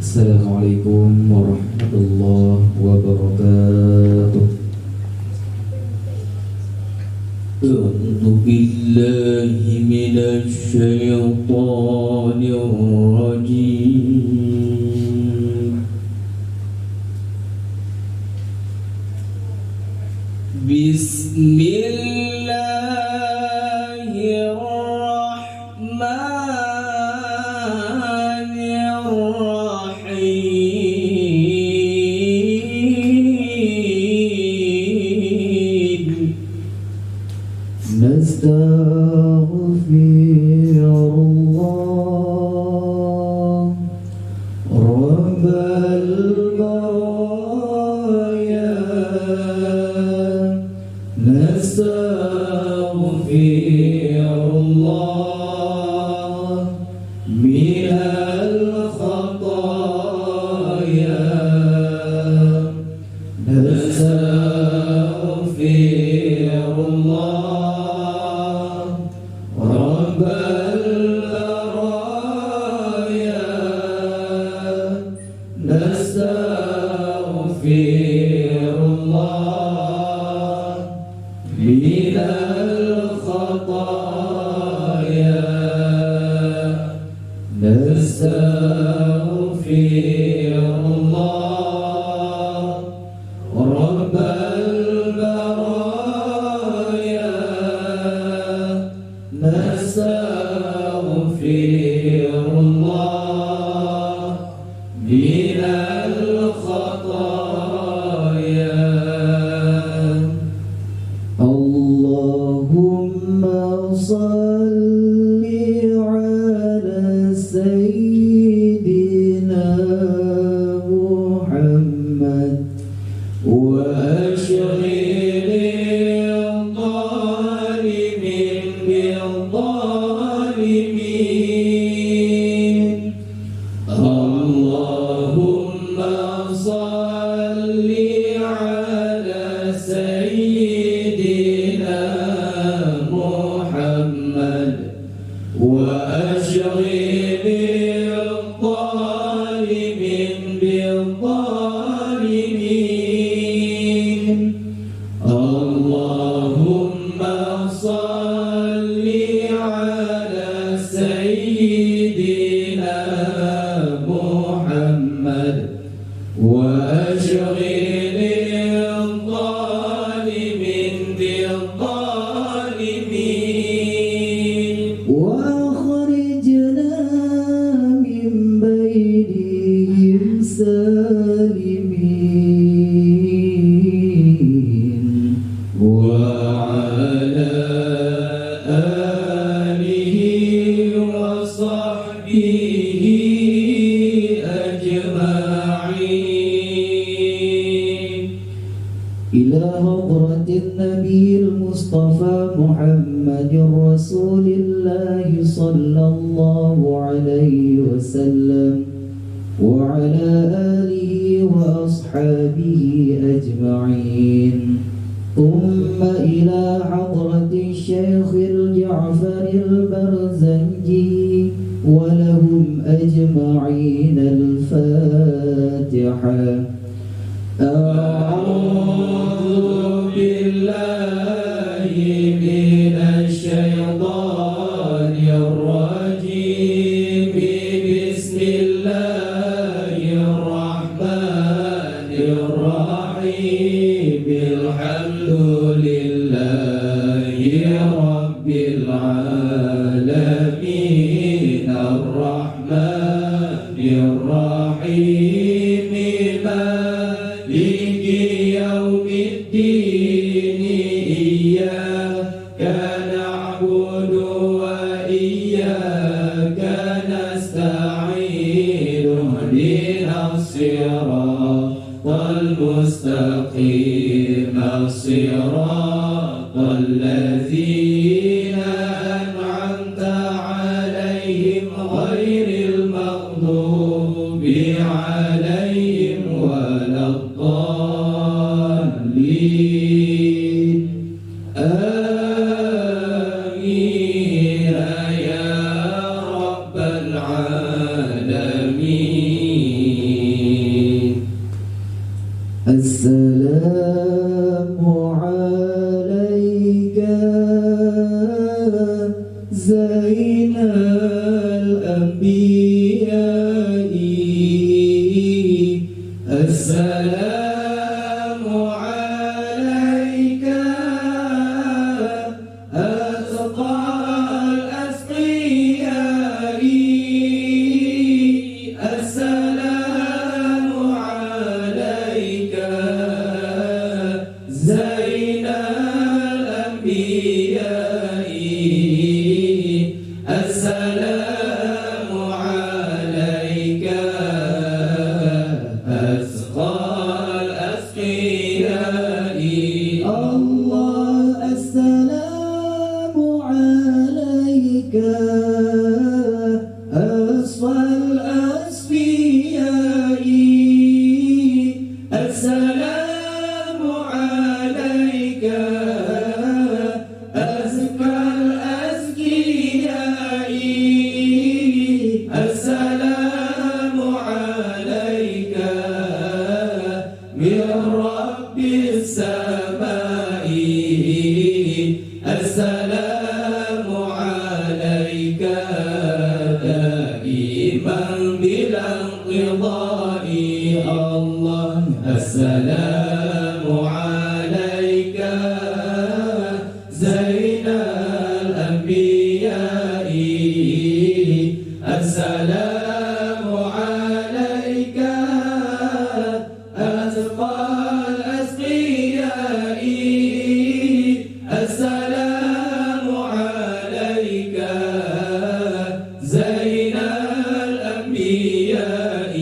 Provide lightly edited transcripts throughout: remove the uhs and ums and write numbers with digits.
Assalamualaikum warahmatullahi wabarakatuh. A'udzu billahi minasy syaithanir rajim. Bismillahirrahmanirrahim. Nastaghfirullah Rabbal baraya. Nastaghfirullah minal khataya. Nastaghfirullah Rabbal baraya. Nastaghfirullah minal khataya. Nastaghfirullah Rabbal baraya. Nastaghfirullah minal khataya. Allahumma salli ala sayyidina Muhammad wa ashghilil zalimin bil zalimin. Allahumma salli ala sayyidina Muhammad wa ashghilil zalimin bil zalimin. Allahumma salli ala sayyidina Muhammad wa ashghilil zalimin bil zalimin. Wa akhrijna min bainihim salimin wa ala alihi wa sahbihi ajma'in. Ila hadratin nabiyil mustafa Muhammadir Rasulillah sallallahu alaihi wasallam wa ala alihi wa ashabihi ajma'in. ثم إلى حضرة الشيخ الجعفر البرزنجي ولهم أجمعين الفاتحة. أعوذ بالله من الشيطان الرجيم. بسم الله الرحمن الرحيم. الحمد لله رب العالمين الرحمن الرحيم مالك يوم الدين. إياك نعبد وإياك نستعين. اهدنا الصراط المستقيم الصراط الذين أنعمت عليهم غير المغضوب عليهم ولا الضالين. آمين يا رب العالمين. انقضاء الله السلام عليك زين الأنبياء السلام عليك أتقى الأتقياء السلام عليك زين الأنبياء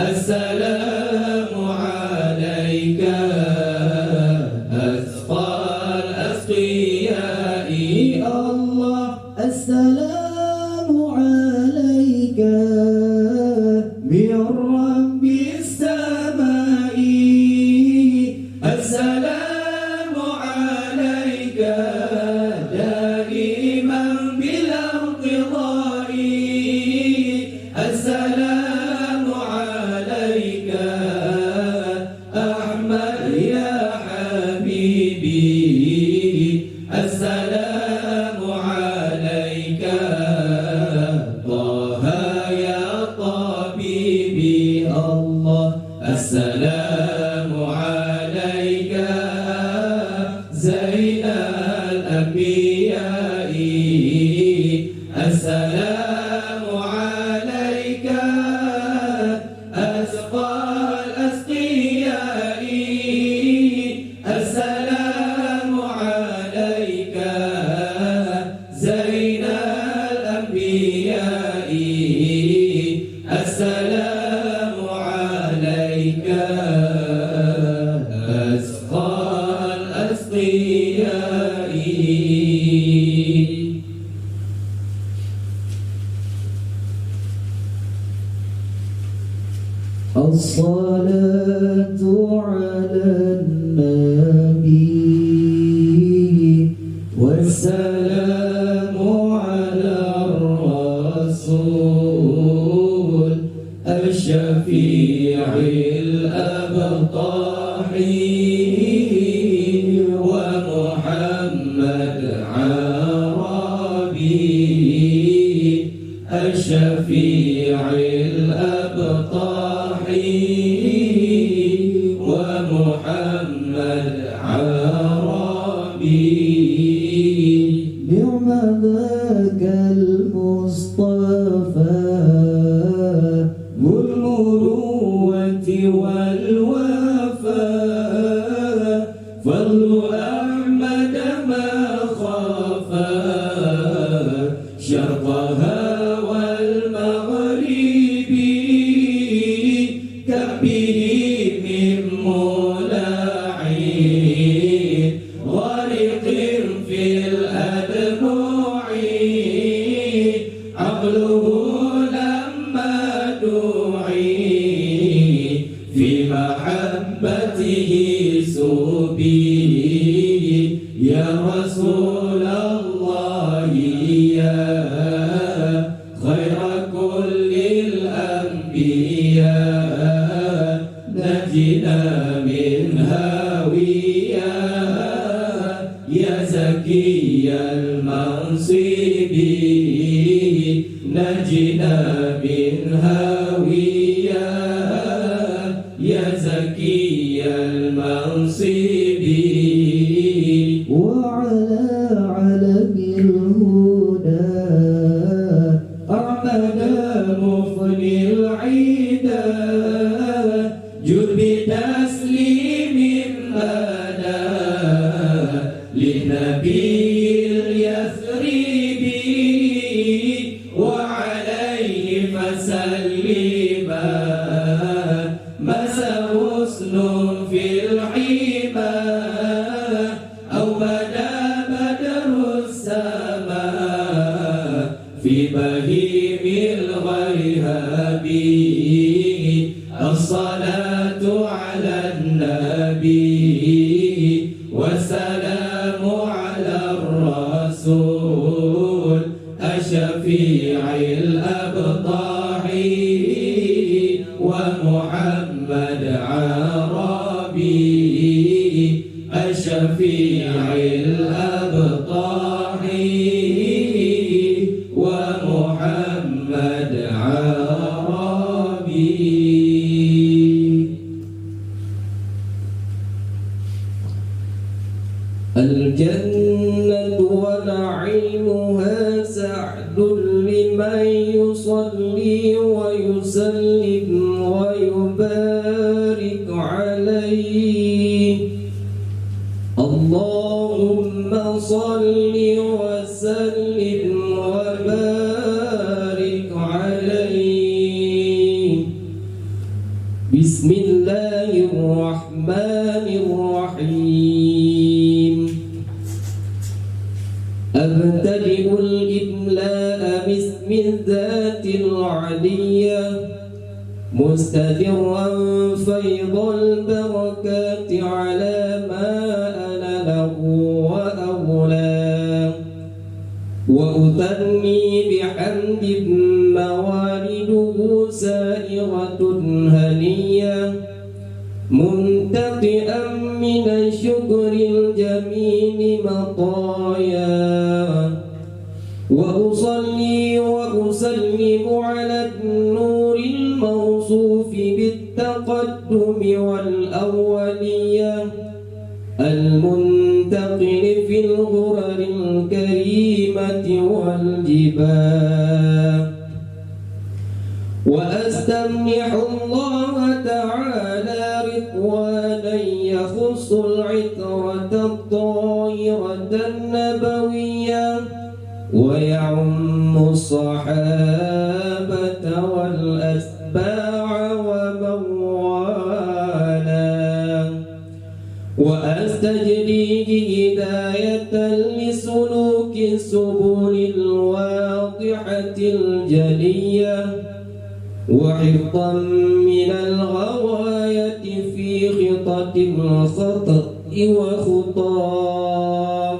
السلام عليك أتقى الأتقياء الله السلام عليك من رب السماء السلام عليك دائما بلا انقضاء السلام عليك أحمد يا حبيبي السلام عليك طه يا طبيبي الله السلام عليك زين الأنبياء السلام عليك أتقى الأتقياء السلام عليك زين الأنبياء السلام عليك أتقى الأتقياء الصلاة على النبي والسلام على الرسول الشفيع الأبطح ومحمد عربي الشفيع الأبطح ومحمد عربي نعم ذاك المصطفى ذو المروة والوفاء فضل أحمد ما خافا شرقها والمغرب كبه من ملاعين غرق في الأدموع عقله لما دعي في محبته سبي يا رسول الله يا خير كل الأنبياء نجنا من هاوية يا زكي المنصب نجنا من هاوية يا زكي المنصب وعلى علم الهدى أحمد مفني العيدا جد بتسليم أنا للنبي اليثربي وعليه فسلما مسا حسن في الحمى أو بدا بدر السماء في بهيم الغيهاب الصلاة على النبي والسلام على الرسول الشفيع الأبطح ومحمد عربي الشفيع الأبطح ومحمد عربي الجنة ونعيمها سعد لمن يصلي ويسلم ويبارك عليه. اللهم صل وسلم وبارك عليه. بسم الله الرحمن الرحيم. أبتدئ الإملاء باسم الذات العلية مستدرا فيض البركات على ما أنا له وأولى، وأثني بحمد موالده سائغة هنية منتقئا من الشكر الجميل مطايا، وأصلي وأسلم على النور الموصوف بالتقدم والأولية المنتقل في الغرر الكريمة والجبال، وأستمنح الله تعالى رضوانا يخص العطرة الطاهرة النبوية ويعم الصحابة والأتباع ومن والاه، وأستجديه هداية لسلوك السبل الواضحة الجلية، وحفظا من الغواية في خطة الخطأ وخطاه،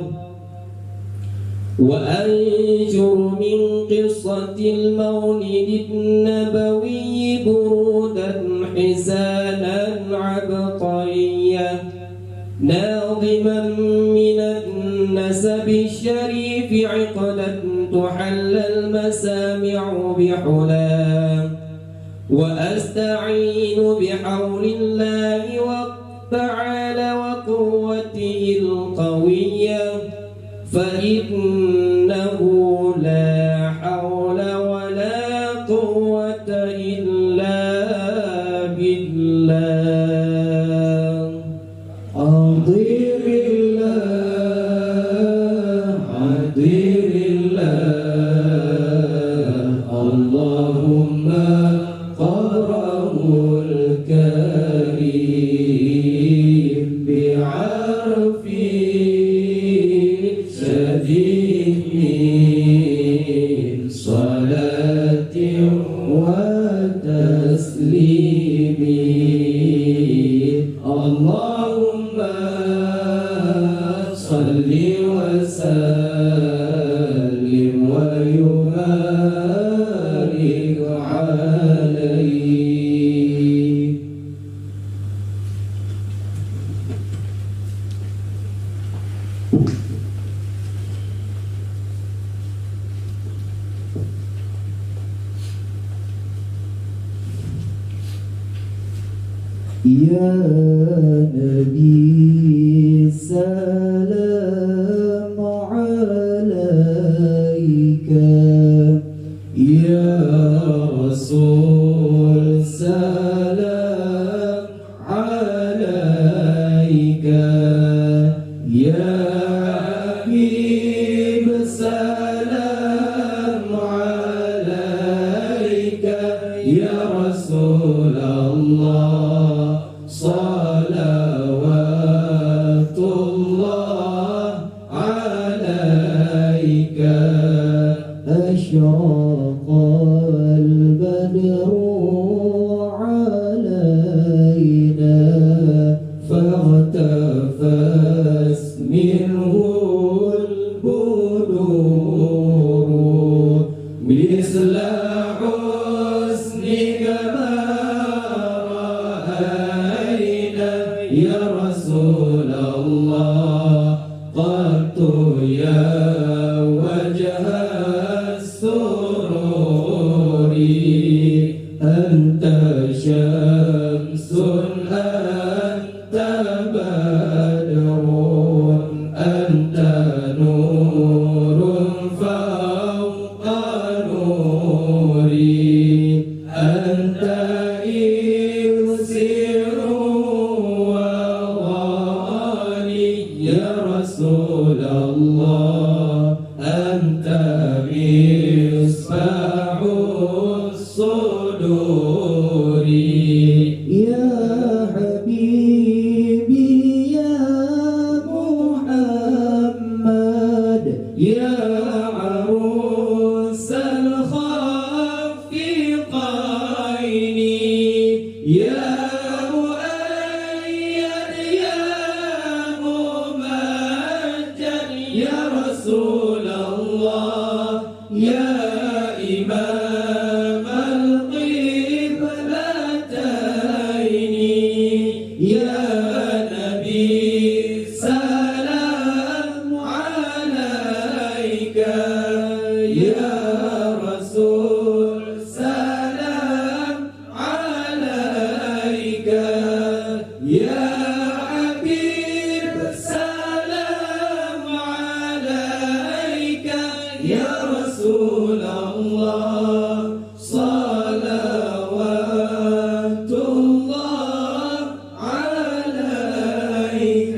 وأنشر من قصة المولد النبوي برودا حسانا عبقرية ناظما من النسب الشريف عقدا تحل المسامع بحلا، وأستعين بحول الله تعالى وقوته القوية، فإنه لا حول ولا قوة إلا بالله. عظيم الله عظيم الله، اللهم قدره الكريم بعرفه شديد صلاة وتسليم. اللهم صل وسلم ويبارك عليه. يا نبي سلام عليك، يا رسول سلام عليك، يا حبيب سلام عليك، يا رسول الله صلوات الله عليك. أشرق البدر علينا فاغتفت منه البدور، مثل حسنك ما رأينا يا رسول الله قط يا وجه السرور، أنت شمس أنت بدر أنت أنت إرسل وغاني يا رسول الله أنت مصباح الصدور يا حبيبي يا محمد يا عروس الخفيقين يا مؤيد يا ممجد يا رسول الله يا إمام القبلتين يا نبي سلام عليك يا رسول سلام عليك يا حبيب سلام عليك يا رسول الله صلوات الله عليك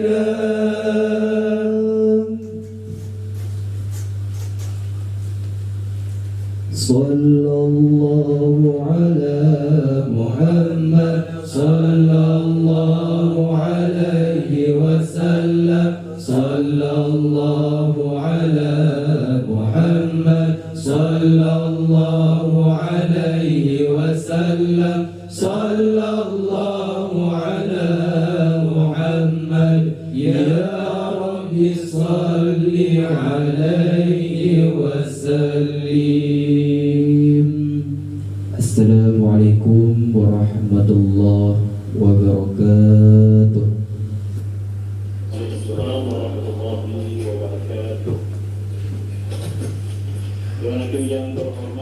صلى الله على محمد صلى الله عليه وسلم صلى الله على محمد صلى الله عليه وسلم صلى الله على محمد يا رب صل عليه وسلم. Assalamualaikum warahmatullahi wabarakatuh. Waalaikumsalam warahmatullahi wabarakatuh. Tuan-tuan yang terhormat,